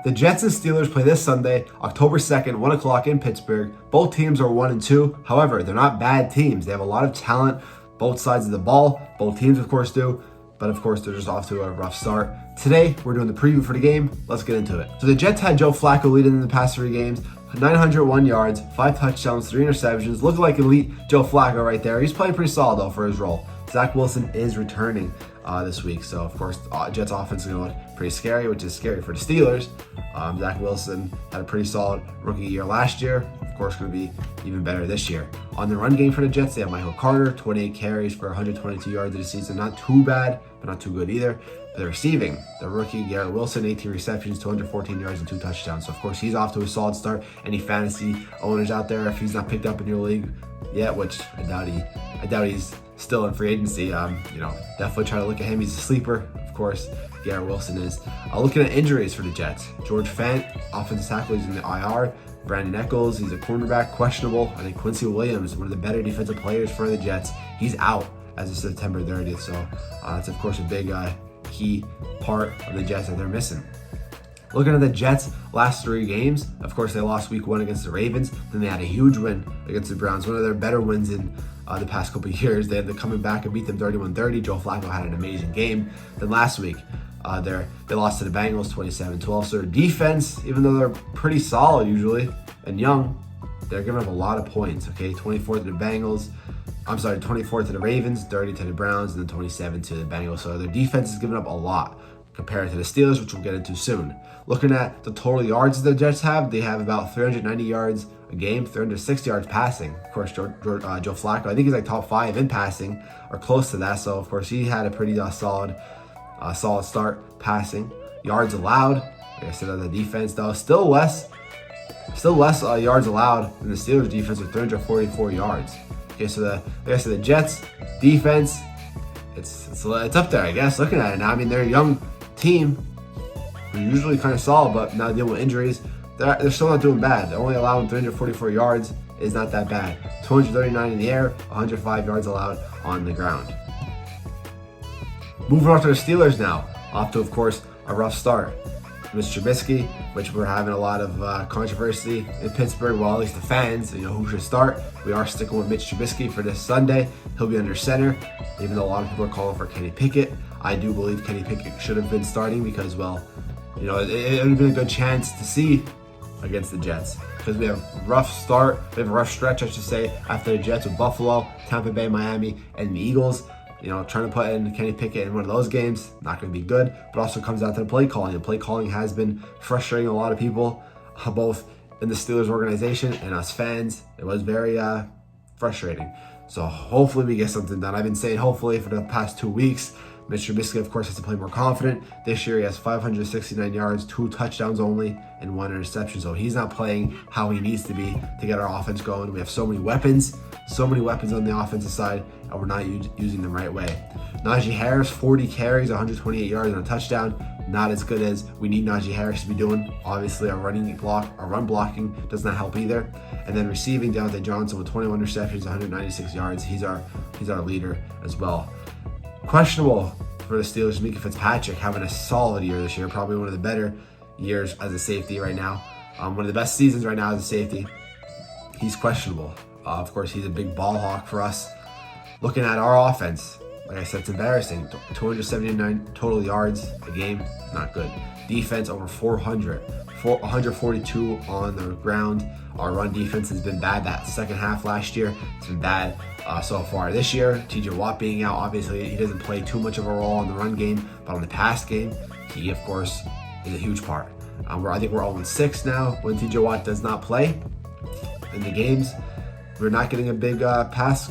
The Jets and Steelers play this Sunday, October 2nd, 1 o'clock in Pittsburgh. Both teams are 1-2. However, they're not bad teams. They have a lot of talent, both sides of the ball. Both teams, of course, do. But, of course, they're just off to a rough start. Today, we're doing the preview for the game. Let's get into it. So the Jets had Joe Flacco leading in the past 3 games. 901 yards, 5 touchdowns, 3 interceptions. Looked like elite Joe Flacco right there. He's playing pretty solid, though, for his role. Zach Wilson is returning this week. So, of course, Jets offense is going to look pretty scary, which is scary for the Steelers. Zach Wilson had a pretty solid rookie year last year. Of course, going to be even better this year. On the run game for the Jets, they have Michael Carter, 28 carries for 122 yards this season. Not too bad, but not too good either. The receiving, the rookie Garrett Wilson, 18 receptions, 214 yards, and 2 touchdowns. So, of course, he's off to a solid start. Any fantasy owners out there, if he's not picked up in your league yet, which I doubt he's still in free agency, definitely try to look at him. He's a sleeper, of course. Garrett Wilson is. Looking at injuries for the Jets, George Fant, offensive tackle, he's in the IR. Brandon Echols, he's a cornerback, questionable. I think Quincy Williams, one of the better defensive players for the Jets, he's out as of September 30th. So that's, of course, a big key part of the Jets that they're missing. Looking at the Jets' last 3 games, of course, they lost week 1 against the Ravens. Then they had a huge win against the Browns, one of their better wins in the past couple of years. They had to come back and beat them 31-30. Joe Flacco had an amazing game. Then last week, they lost to the Bengals 27-12. So their defense, even though they're pretty solid usually and young, they're giving up a lot of points. Okay, 24 to the Bengals. 24 to the Ravens, 30 to the Browns, and then 27 to the Bengals. So their defense is giving up a lot compared to the Steelers, which we'll get into soon. Looking at the total yards the Jets have, they have about 390 yards a game, 360 yards passing. Of course, Joe Flacco, I think he's like top 5 in passing or close to that. So, of course, he had a pretty solid start passing. Yards allowed, like I said, on the defense, though, still less yards allowed than the Steelers defense with 344 yards. Okay, so the Jets defense, it's up there, I guess. Looking at it now, I mean, they're a young team. They're usually kind of solid, but now dealing with injuries, they're still not doing bad. They're only allowing 344 yards. Is not that bad. 239 in the air, 105 yards allowed on the ground. Moving on to the Steelers now. Off to, of course, a rough start. Mitch Trubisky, which we're having a lot of controversy in Pittsburgh. Well, at least the fans, who should start. We are sticking with Mitch Trubisky for this Sunday. He'll be under center, even though a lot of people are calling for Kenny Pickett. I do believe Kenny Pickett should have been starting because, well, it would have been a good chance to see against the Jets because we have a rough start. We have a rough stretch, I should say, after the Jets with Buffalo, Tampa Bay, Miami, and the Eagles. Trying to put in Kenny Pickett in one of those games, not going to be good, but also comes down to the play calling. And play calling has been frustrating a lot of people, both in the Steelers organization and us fans. It was very frustrating. So hopefully we get something done. I've been saying hopefully for the past 2 weeks. Mitch Trubisky, of course, has to play more confident. This year he has 569 yards, 2 touchdowns only, and 1 interception. So he's not playing how he needs to be to get our offense going. We have so many weapons on the offensive side, and we're not using them right way. Najee Harris, 40 carries, 128 yards, and a touchdown. Not as good as we need Najee Harris to be doing. Obviously, our run blocking does not help either. And then receiving, Deontay Johnson with 21 receptions, 196 yards. He's our leader as well. Questionable for the Steelers, Mika Fitzpatrick having a solid year this year, probably one of the better years as a safety right now. One of the best seasons right now as a safety. He's questionable. Of course, he's a big ball hawk for us. Looking at our offense, like I said, it's embarrassing. 279 total yards a game, not good. Defense over 400, 142 on the ground. Our run defense has been bad. That second half last year, it's been bad so far this year. TJ Watt being out, obviously he doesn't play too much of a role in the run game, but on the pass game, he, of course, is a huge part. I think we're 0-6 now when TJ Watt does not play in the games. We're not getting a big pass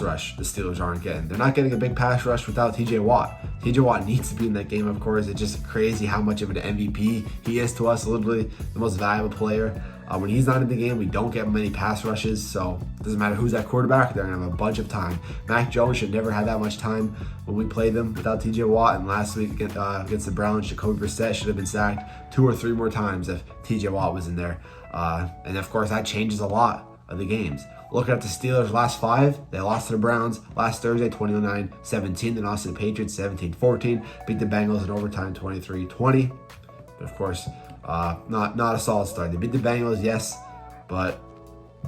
rush. The Steelers aren't getting. They're not getting a big pass rush without TJ Watt. TJ Watt needs to be in that game, of course. It's just crazy how much of an MVP he is to us, literally the most valuable player. When he's not in the game, we don't get many pass rushes, so it doesn't matter who's at quarterback. They're going to have a bunch of time. Mac Jones should never have that much time when we play them without TJ Watt, and last week against the Browns, Jacoby Brissett should have been sacked 2 or 3 more times if TJ Watt was in there. And, of course, that changes a lot of the games. Looking at the Steelers' last 5, they lost to the Browns last Thursday, 29-17. They lost to the Patriots, 17-14. Beat the Bengals in overtime, 23-20. But, of course, Not a solid start. They beat the Bengals, yes, but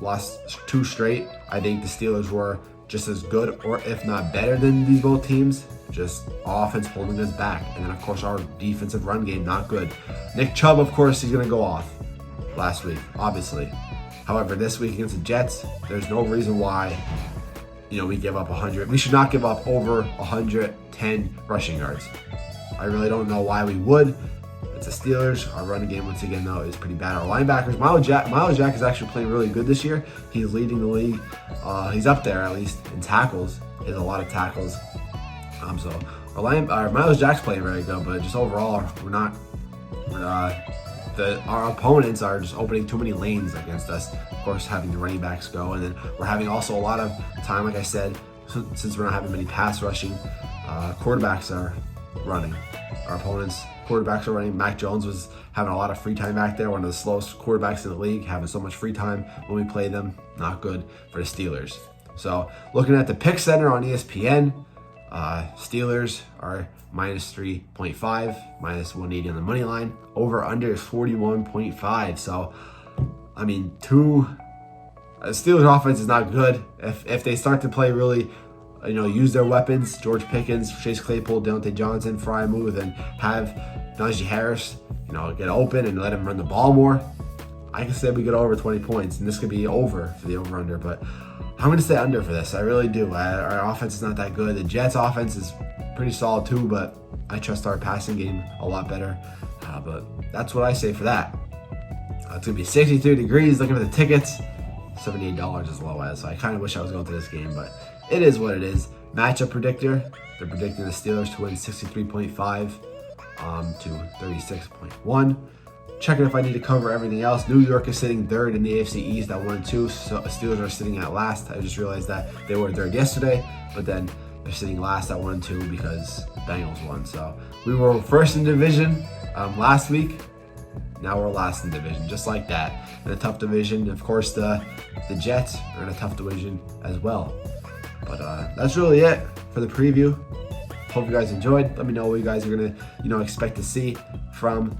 lost 2 straight. I think the Steelers were just as good, or if not better than these both teams. Just offense holding us back. And then, of course, our defensive run game, not good. Nick Chubb, of course, he's going to go off last week, obviously. However, this week against the Jets, there's no reason why, we give up 100. We should not give up over 110 rushing yards. I really don't know why we would. It's the Steelers. Our running game, once again, though, is pretty bad. Our linebackers, Miles Jack is actually playing really good this year. He's leading the league. He's up there, at least, in tackles. He has a lot of tackles. So our Miles Jack's playing very good, but just overall, our opponents are just opening too many lanes against us. Of course, having the running backs go, and then we're having also a lot of time, like I said, since we're not having many pass rushing, quarterbacks are running. Our opponents' quarterbacks are running. Mac Jones was having a lot of free time back there, one of the slowest quarterbacks in the league, having so much free time when we play them. Not good for the Steelers. So looking at the pick center on ESPN, Steelers are minus 3.5, minus 180 on the money line. Over under is 41.5. So, I mean, Steelers offense is not good. If they start to play really, use their weapons, George Pickens, Chase Claypool, Deontay Johnson, Freiermuth, and have Najee Harris, get open and let him run the ball more, I can say we get over 20 points, and this could be over for the over-under, but I'm going to say under for this. I really do. Our offense is not that good. The Jets' offense is pretty solid too, but I trust our passing game a lot better. But that's what I say for that. It's going to be 63 degrees. Looking at the tickets, $78 as low as. So I kind of wish I was going to this game, but it is what it is. Matchup predictor. They're predicting the Steelers to win 63.5 to 36.1. Checking if I need to cover everything else. New York is sitting third in the AFC East at 1-2. So Steelers are sitting at last. I just realized that they were third yesterday, but then they're sitting last at 1-2 because Bengals won. So we were first in division last week. Now we're last in division, just like that. In a tough division. Of course, the Jets are in a tough division as well. But that's really it for the preview. Hope you guys enjoyed. Let me know what you guys are gonna, expect to see from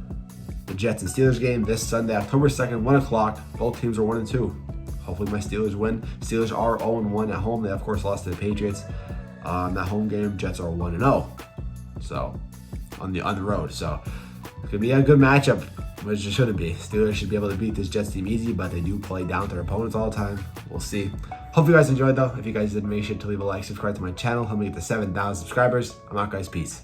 the Jets and Steelers game this Sunday, October 2nd, 1 o'clock. Both teams are 1-2. Hopefully my Steelers win. Steelers are 0-1 at home. They, of course, lost to the Patriots. That home game, Jets are 1-0. So, on the road. So, it could be a good matchup, which it shouldn't be. Steelers should be able to beat this Jets team easy, but they do play down to their opponents all the time. We'll see. Hope you guys enjoyed, though. If you guys did, make sure to leave a like, subscribe to my channel. Help me get to 7,000 subscribers. I'm out, guys. Peace.